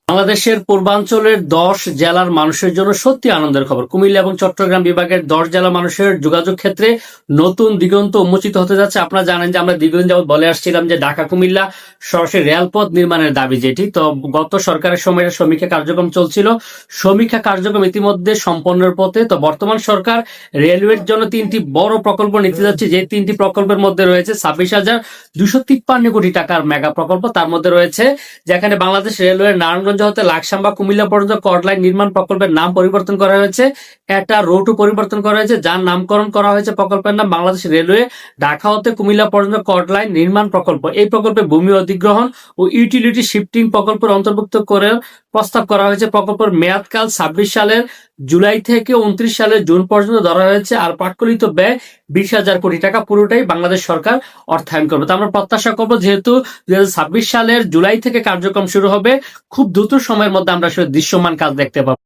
বাংলাদেশের পূর্বাঞ্চলের 10 জেলার মানুষের জন্য সত্যি আনন্দের খবর। কুমিল্লা এবং চট্টগ্রাম বিভাগের 10 জেলা মানুষের যোগাযোগ ক্ষেত্রে নতুন দিগন্ত উন্মোচিত হতে যাচ্ছে। আপনারা জানেন যে আমরা দীর্ঘদিন যাবত বলে আসছিলাম যে ঢাকা কুমিল্লা সরাসরি রেলপথ নির্মাণের দাবি যেটি, তো গত সরকারের সময় সমীক্ষা কার্যক্রম চলছিল। সমীক্ষা কার্যক্রম ইতিমধ্যে সম্পন্নের পথে। তো বর্তমান সরকার রেলওয়ের জন্য 3টি বড় প্রকল্প নিতে যাচ্ছে, যে 3টি প্রকল্পের মধ্যে রয়েছে 26,253 কোটি টাকার মেগা প্রকল্প। তার মধ্যে রয়েছে যেখানে বাংলাদেশ রেলওয়ের নারায়ণগঞ্জ হতে লাকসাম কুমিল্লা পর্যন্ত কর্ড লাইন নির্মাণ প্রকল্পের নাম পরিবর্তন করা হয়েছে, একটা রুটও পরিবর্তন করা হয়েছে, যার নামকরণ করা হয়েছে প্রকল্পের নাম বাংলাদেশ রেলওয়ে ঢাকা হতে কুমিল্লা পর্যন্ত কর্ড লাইন নির্মাণ প্রকল্প। এই প্রকল্পে ভূমি অধিগ্রহণ ও ইউটিলিটি শিফটিং প্রকল্পের অন্তর্ভুক্ত করে প্রস্তাব করা হয়েছে। প্রকল্পের মেয়াদকাল 26 সালের জুলাই থেকে 29 সালের জুন পর্যন্ত ধরা হয়েছে। আর প্রাক্কলিত ব্যয় 20,000 কোটি টাকা, পুরোটাই বাংলাদেশ সরকার অর্থায়ন করবে। তো আমরা প্রত্যাশা করবো যেহেতু 2026 সালের জুলাই থেকে কার্যক্রম শুরু হবে, খুব দ্রুত সময়ের মধ্যে আমরা আসলে দৃশ্যমান কাজ দেখতে পাবো।